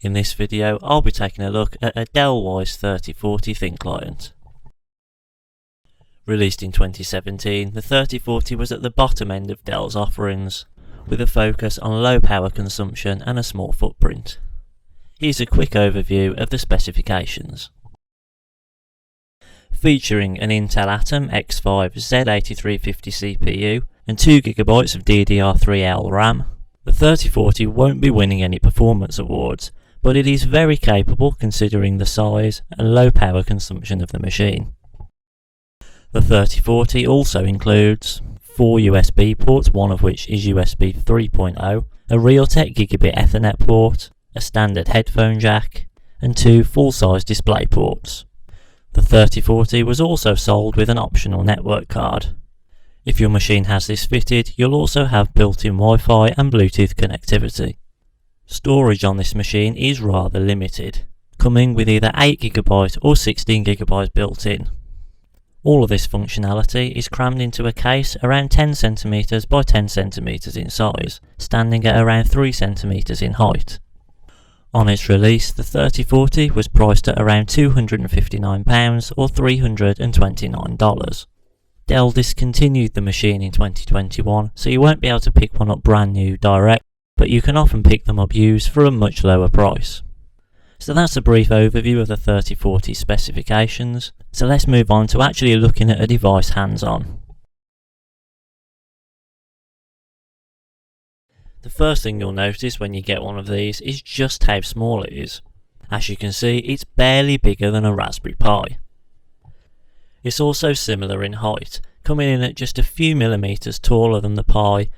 In this video I'll be taking a look at a Dell Wyse 3040 thin client. Released in 2017, the 3040 was at the bottom end of Dell's offerings, with a focus on low power consumption and a small footprint. Here's a quick overview of the specifications. Featuring an Intel Atom X5 Z8350 CPU and 2GB of DDR3L RAM, the 3040 won't be winning any performance awards, but it is very capable considering the size and low power consumption of the machine. The 3040 also includes 4 USB ports, one of which is USB 3.0, a Realtek Gigabit Ethernet port, a standard headphone jack, and 2 full-size display ports. The 3040 was also sold with an optional network card. If your machine has this fitted, you'll also have built-in Wi-Fi and Bluetooth connectivity. Storage on this machine is rather limited, coming with either 8GB or 16GB built in. All of this functionality is crammed into a case around 10cm by 10cm in size, standing at around 3cm in height. On its release, the 3040 was priced at around £259 or $329. Dell discontinued the machine in 2021, so you won't be able to pick one up brand new direct, but you can often pick them up used for a much lower price. So that's a brief overview of the 3040 specifications, so let's move on to actually looking at a device hands-on. The first thing you'll notice when you get one of these is just how small it is. As you can see, it's barely bigger than a Raspberry Pi. It's also similar in height, coming in at just a few millimeters taller than the Pi,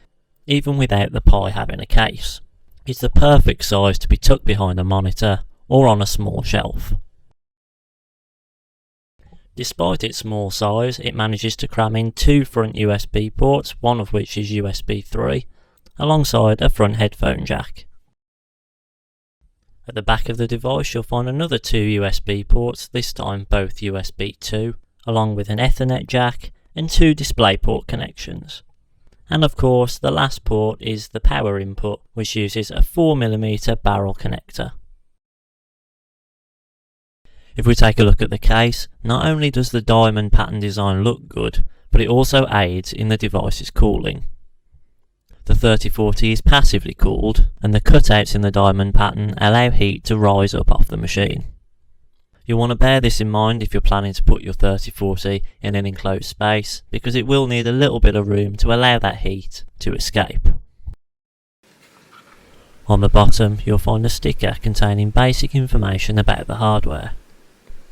even without the Pi having a case. It's the perfect size to be tucked behind a monitor or on a small shelf. Despite its small size, it manages to cram in 2 front USB ports, one of which is USB 3, alongside a front headphone jack. At the back of the device you'll find another 2 USB ports, this time both USB 2, along with an Ethernet jack and 2 DisplayPort connections. And of course the last port is the power input, which uses a 4mm barrel connector. If we take a look at the case, not only does the diamond pattern design look good, but it also aids in the device's cooling. The 3040 is passively cooled, and the cutouts in the diamond pattern allow heat to rise up off the machine. You'll want to bear this in mind if you're planning to put your 3040 in an enclosed space, because it will need a little bit of room to allow that heat to escape. On the bottom you'll find a sticker containing basic information about the hardware.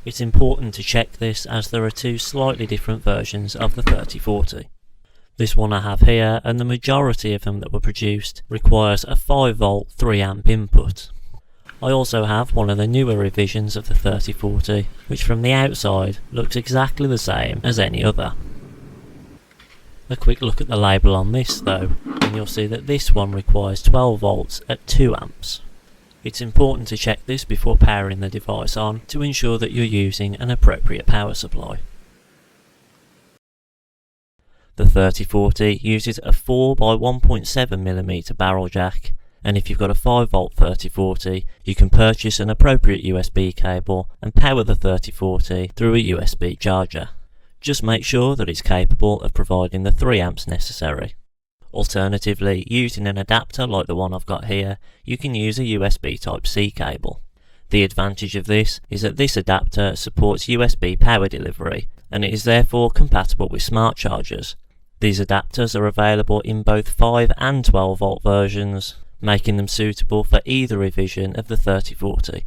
It's important to check this as there are 2 slightly different versions of the 3040. This one I have here, and the majority of them that were produced requires a 5V 3A input. I also have one of the newer revisions of the 3040, which from the outside looks exactly the same as any other. A quick look at the label on this though, and you'll see that this one requires 12V at 2A. It's important to check this before powering the device on to ensure that you're using an appropriate power supply. The 3040 uses a 4x1.7mm barrel jack, and if you've got a 5V 3040 you can purchase an appropriate USB cable and power the 3040 through a USB charger. Just make sure that it's capable of providing the 3A necessary. Alternatively, using an adapter like the one I've got here, you can use a USB Type-C cable. The advantage of this is that this adapter supports USB power delivery, and it is therefore compatible with smart chargers. These adapters are available in both 5 and 12V versions, making them suitable for either revision of the 3040.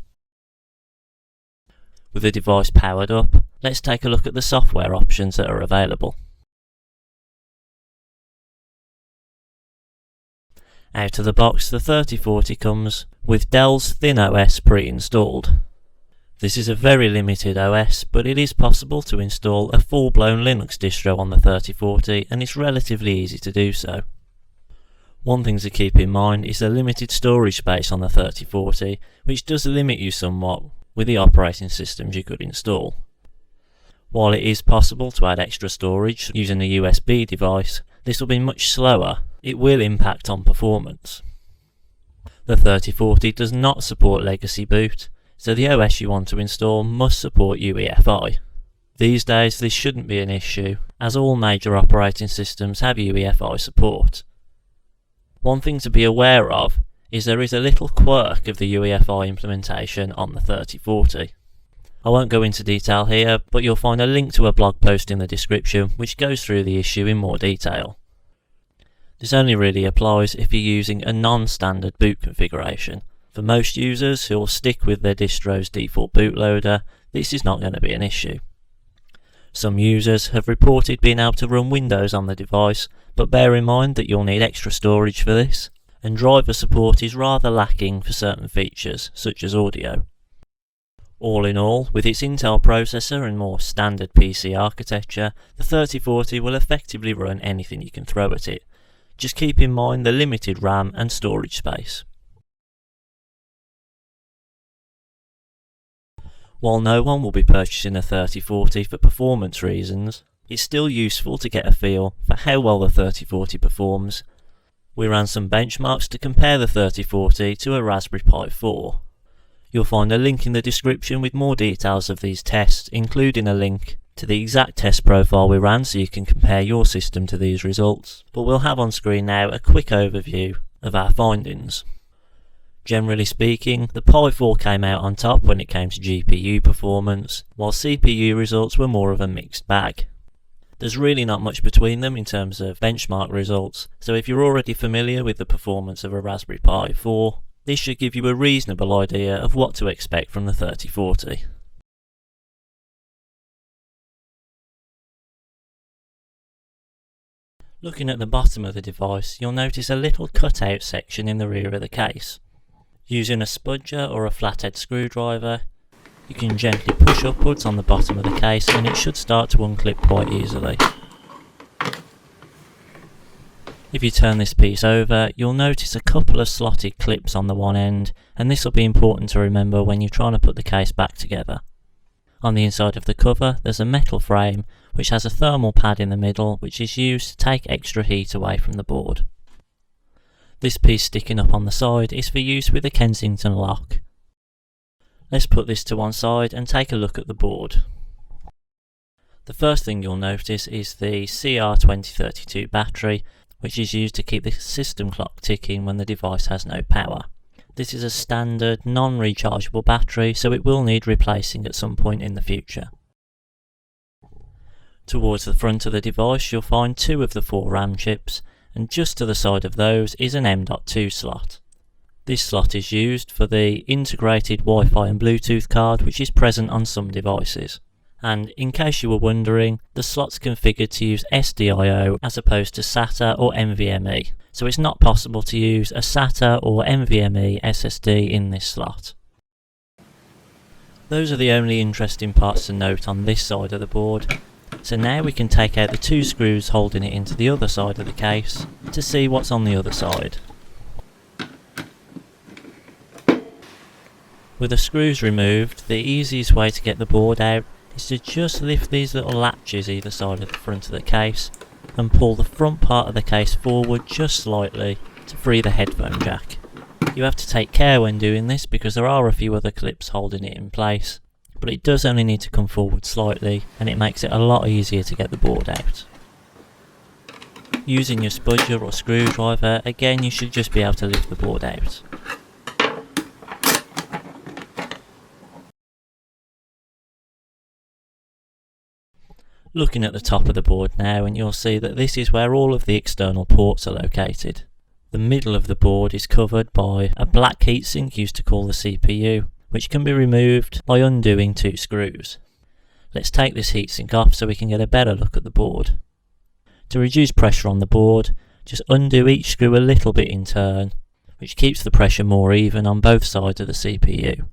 With the device powered up, let's take a look at the software options that are available. Out of the box, the 3040 comes with Dell's ThinOS pre-installed. This is a very limited OS, but it is possible to install a full-blown Linux distro on the 3040, and it's relatively easy to do so. One thing to keep in mind is the limited storage space on the 3040, which does limit you somewhat with the operating systems you could install. While it is possible to add extra storage using a USB device, this will be much slower. It will impact on performance. The 3040 does not support legacy boot, so the OS you want to install must support UEFI. These days this shouldn't be an issue, as all major operating systems have UEFI support. One thing to be aware of is there is a little quirk of the UEFI implementation on the 3040. I won't go into detail here, but you'll find a link to a blog post in the description which goes through the issue in more detail. This only really applies if you're using a non-standard boot configuration. For most users who will stick with their distro's default bootloader, this is not going to be an issue. Some users have reported being able to run Windows on the device, but bear in mind that you'll need extra storage for this, and driver support is rather lacking for certain features, such as audio. All in all, with its Intel processor and more standard PC architecture, the 3040 will effectively run anything you can throw at it. Just keep in mind the limited RAM and storage space. While no one will be purchasing a 3040 for performance reasons, it's still useful to get a feel for how well the 3040 performs. We ran some benchmarks to compare the 3040 to a Raspberry Pi 4. You'll find a link in the description with more details of these tests, including a link to the exact test profile we ran so you can compare your system to these results. But we'll have on screen now a quick overview of our findings. Generally speaking, the Pi 4 came out on top when it came to GPU performance, while CPU results were more of a mixed bag. There's really not much between them in terms of benchmark results, so if you're already familiar with the performance of a Raspberry Pi 4, this should give you a reasonable idea of what to expect from the 3040. Looking at the bottom of the device, you'll notice a little cutout section in the rear of the case. Using a spudger or a flathead screwdriver, you can gently push upwards on the bottom of the case and it should start to unclip quite easily. If you turn this piece over, you'll notice a couple of slotted clips on the one end, and this will be important to remember when you're trying to put the case back together. On the inside of the cover, there's a metal frame which has a thermal pad in the middle which is used to take extra heat away from the board. This piece sticking up on the side is for use with a Kensington lock. Let's put this to one side and take a look at the board. The first thing you'll notice is the CR2032 battery, which is used to keep the system clock ticking when the device has no power. This is a standard non-rechargeable battery, so it will need replacing at some point in the future. Towards the front of the device you'll find 2 of the 4 RAM chips, and just to the side of those is an M.2 slot. This slot is used for the integrated Wi-Fi and Bluetooth card which is present on some devices. And in case you were wondering, the slot's configured to use SDIO as opposed to SATA or NVMe, so it's not possible to use a SATA or NVMe SSD in this slot. Those are the only interesting parts to note on this side of the board, so now we can take out the 2 screws holding it into the other side of the case to see what's on the other side. With the screws removed, the easiest way to get the board out is to just lift these little latches either side of the front of the case and pull the front part of the case forward just slightly to free the headphone jack. You have to take care when doing this because there are a few other clips holding it in place, but it does only need to come forward slightly and it makes it a lot easier to get the board out. Using your spudger or screwdriver, again you should just be able to lift the board out. Looking at the top of the board now, and you'll see that this is where all of the external ports are located. The middle of the board is covered by a black heatsink used to cool the CPU, which can be removed by undoing 2 screws. Let's take this heatsink off so we can get a better look at the board. To reduce pressure on the board, just undo each screw a little bit in turn, which keeps the pressure more even on both sides of the CPU.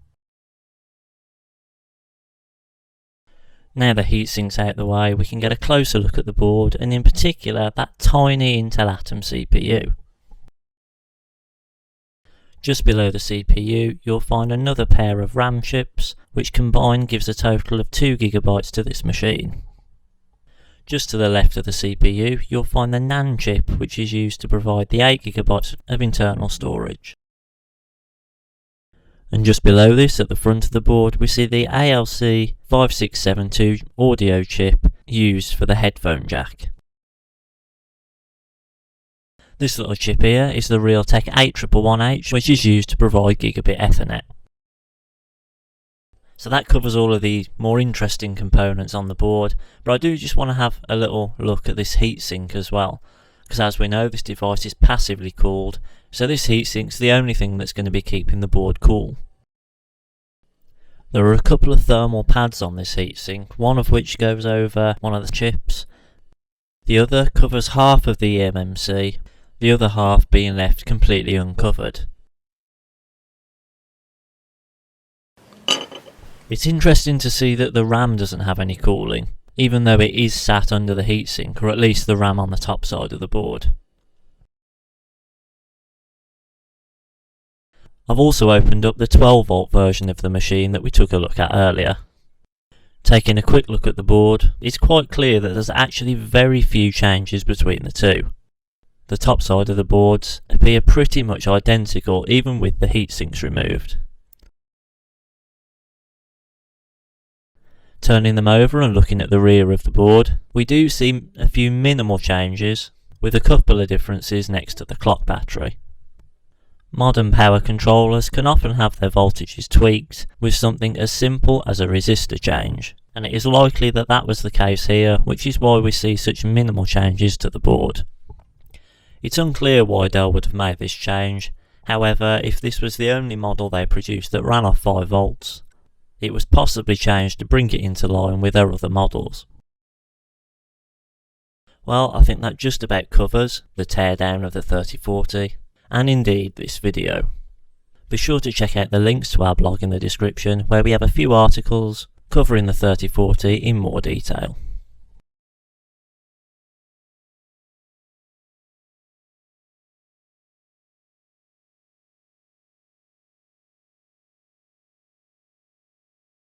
Now the heatsink's out the way, we can get a closer look at the board, and in particular that tiny Intel Atom CPU. Just below the CPU you'll find another pair of RAM chips, which combined gives a total of 2 GB to this machine. Just to the left of the CPU you'll find the NAND chip, which is used to provide the 8 GB of internal storage. And just below this, at the front of the board, we see the ALC 5672 audio chip used for the headphone jack. This little chip here is the Realtek 8111H, which is used to provide gigabit Ethernet. So that covers all of the more interesting components on the board, but I do just want to have a little look at this heatsink as well, because as we know, this device is passively cooled, so this heatsink's the only thing that's going to be keeping the board cool. There are a couple of thermal pads on this heatsink, one of which goes over one of the chips. The other covers half of the eMMC, the other half being left completely uncovered. It's interesting to see that the RAM doesn't have any cooling, even though it is sat under the heatsink, or at least the RAM on the top side of the board. I've also opened up the 12 volt version of the machine that we took a look at earlier. Taking a quick look at the board, it's quite clear that there's actually very few changes between the two. The top side of the boards appear pretty much identical even with the heatsinks removed. Turning them over and looking at the rear of the board, we do see a few minimal changes, with a couple of differences next to the clock battery. Modern power controllers can often have their voltages tweaked with something as simple as a resistor change, and it is likely that that was the case here, which is why we see such minimal changes to the board. It's unclear why Dell would have made this change. However, if this was the only model they produced that ran off 5 volts, it was possibly changed to bring it into line with their other models. Well, I think that just about covers the teardown of the 3040, and indeed this video. Be sure to check out the links to our blog in the description, where we have a few articles covering the 3040 in more detail.